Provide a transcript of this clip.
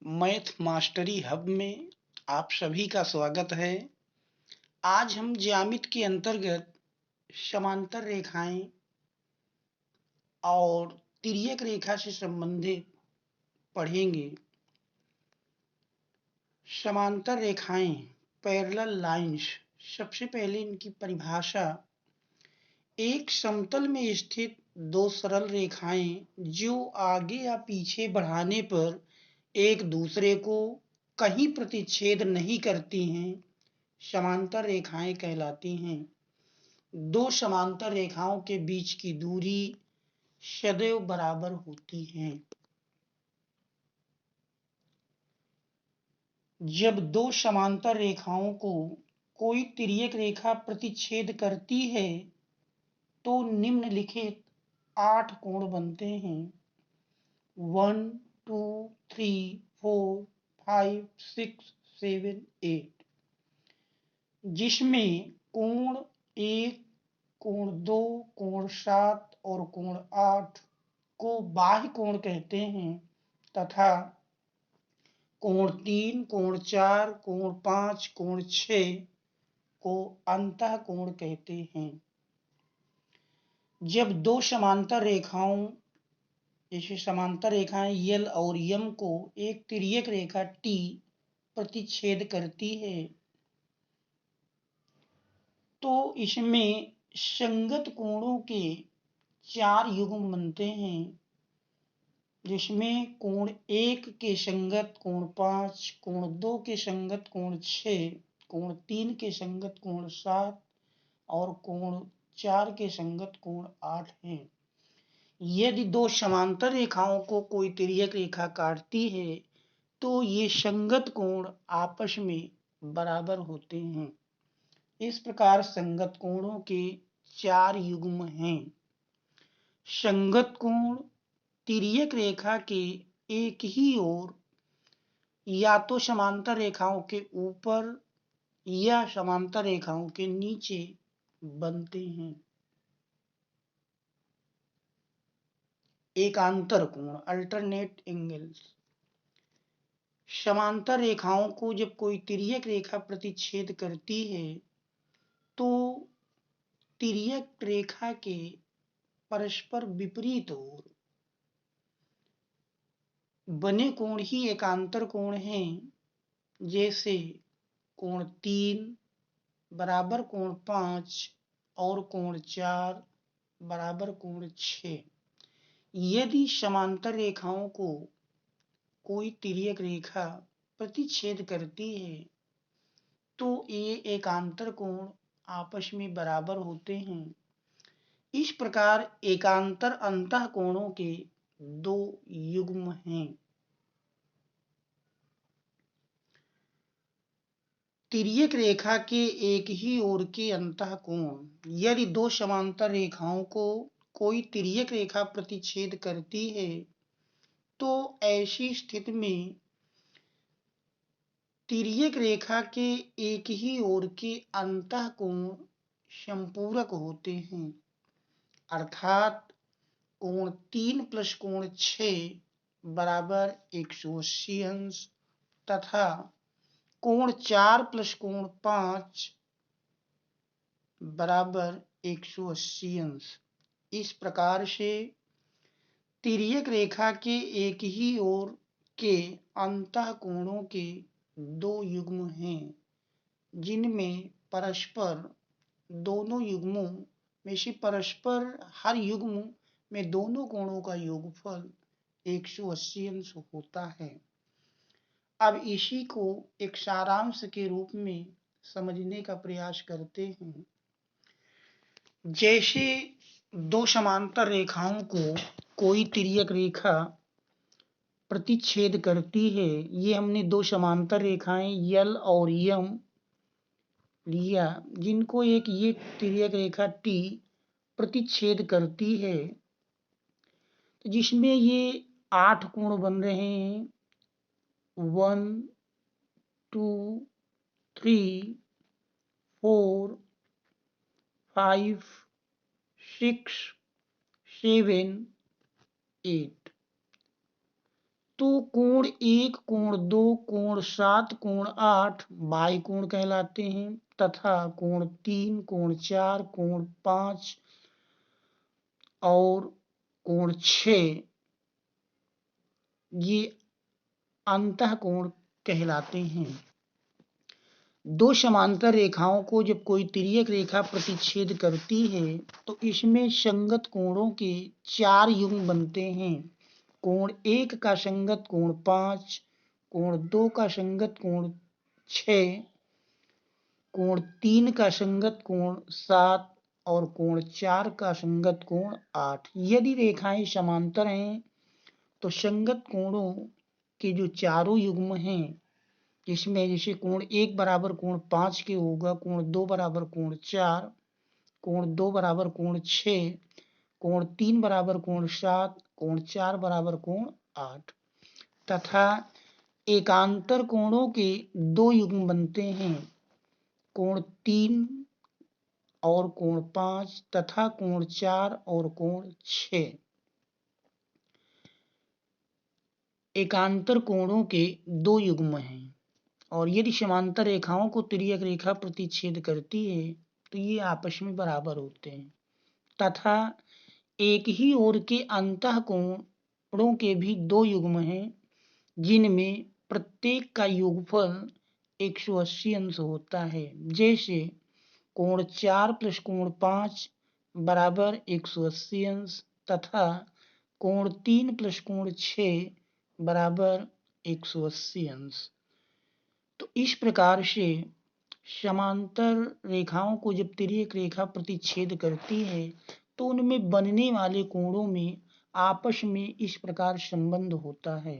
Math mastery hub में आप सभी का स्वागत है। आज हम ज्यामिति के अंतर्गत समांतर रेखाएं और तिर्यक रेखा से संबंधित पढ़ेंगे। समांतर रेखाएं पैरेलल लाइंस, सबसे पहले इनकी परिभाषा, एक समतल में स्थित दो सरल रेखाएं जो आगे या पीछे बढ़ाने पर एक दूसरे को कहीं प्रतिच्छेद नहीं करती हैं, समांतर रेखाएं कहलाती हैं। दो समांतर रेखाओं के बीच की दूरी सदैव बराबर होती है। जब दो समांतर रेखाओं को कोई तिर्यक रेखा प्रतिच्छेद करती है तो निम्नलिखित 8 कोण बनते हैं। 1 2 3 4 5 6 7 8, जिसमें कोण 1, कोण 2, कोण 7 और कोण 8 को बाह्य कोण कहते हैं तथा कोण 3, कोण 4, कोण 5, कोण 6 को अंतः कोण कहते हैं। जब दो समांतर रेखाओं, जैसे समांतर रेखाएं यल और यम को एक तिर्यक रेखा टी प्रतिच्छेद करती है तो इसमें संगत कोणों के 4 युग्म बनते हैं, जिसमें कोण 1 के संगत कोण 5, कोण 2 के संगत कोण 6, कोण 3 के संगत कोण 7 और कोण 4 के संगत कोण 8 हैं। यदि दो समांतर रेखाओं को कोई तिर्यक रेखा काटती है तो ये संगत कोण आपस में बराबर होते हैं। इस प्रकार संगत कोणों के 4 युग्म हैं। संगत कोण तिर्यक रेखा के एक ही ओर या तो समांतर रेखाओं के ऊपर या समांतर रेखाओं के नीचे बनते हैं। एकांतर कोण, अल्टरनेट एंगल्स, समांतर रेखाओं को जब कोई तिर्यक रेखा प्रतिच्छेद करती है तो तिर्यक रेखा के परस्पर विपरीत ओर बने कोण ही एकांतर कोण हैं। जैसे कोण 3 बराबर कोण 5 और कोण 4 बराबर कोण 6। यदि समांतर रेखाओं को कोई तिर्यक रेखा प्रतिच्छेद करती है तो ये एकांतर कोण आपस में बराबर होते हैं। इस प्रकार एकांतर अंतः कोणों के 2 युग्म हैं। तिर्यक रेखा के एक ही ओर के अंतः कोण, यदि दो समांतर रेखाओं को कोई तिर्यक रेखा प्रतिच्छेद करती है तो ऐसी स्थिति में तिर्यक रेखा के एक ही ओर के अंतः कोण संपूरक होते हैं, अर्थात कोण 3 प्लस कोण 6 बराबर 180 अंश तथा कोण 4 प्लस कोण 5 बराबर 180 अंश। इस प्रकार से तिर्यक रेखा के एक ही ओर के अंतः कोणों के 2 युग्म हैं, जिनमें परस्पर दोनों युग्मों में से परस्पर हर युग्म में दोनों कोणों का योगफल 180 अंश होता है। अब इसी को एक सारांश के रूप में समझने का प्रयास करते हैं। जैसे दो समांतर रेखाओं को कोई तिर्यक रेखा प्रतिच्छेद करती है, ये हमने दो समांतर रेखाएं यल और यम लिया, जिनको एक ये तिर्यक रेखा टी प्रतिच्छेद करती है, जिसमें ये 8 कोण बन रहे हैं। 1 2 3 4 5 6 7 8। तो कोण 1, कोण 2, कोण 7, कोण 8 बाह्य कोण कहलाते हैं तथा कोण 3, कोण 4, कोण 5 और कोण 6 ये अंतःकोण कहलाते हैं। दो समांतर रेखाओं को जब कोई तिर्यक रेखा प्रतिच्छेद करती है तो इसमें संगत कोणों के 4 युग्म बनते हैं। कोण 1 का संगत कोण 5, कोण 2 का संगत कोण 6, कोण 3 का संगत कोण 7 और कोण 4 का संगत कोण 8। यदि रेखाएं समांतर हैं तो संगत कोणों के जो चारों युग्म हैं जिसमें जैसे कोण 1 बराबर कोण 5 के होगा, कोण 2 बराबर कोण 4, कोण 2 बराबर कोण 6, कोण 3 बराबर कोण 7, कोण 4 बराबर कोण 8 तथा एकांतर कोणों के 2 युग्म बनते हैं। कोण 3 और कोण 5 तथा कोण 4 और कोण 6। एकांतर कोणों के 2 युग्म हैं और यदि समांतर रेखाओं को तिर्यक रेखा प्रतिच्छेद करती है तो ये आपस में बराबर होते हैं तथा एक ही ओर के अंतःकोणों के भी 2 युग्म हैं जिनमें प्रत्येक का योगफल 180 अंश होता है। जैसे कोण 4 प्लस कोण 5 बराबर 180 अंश तथा कोण 3 प्लस कोण 6 बराबर 180 अंश। तो इस प्रकार से समांतर रेखाओं को जब तिर्यक रेखा प्रतिच्छेद करती है तो उनमें बनने वाले कोणों में आपस में इस प्रकार संबंध होता है।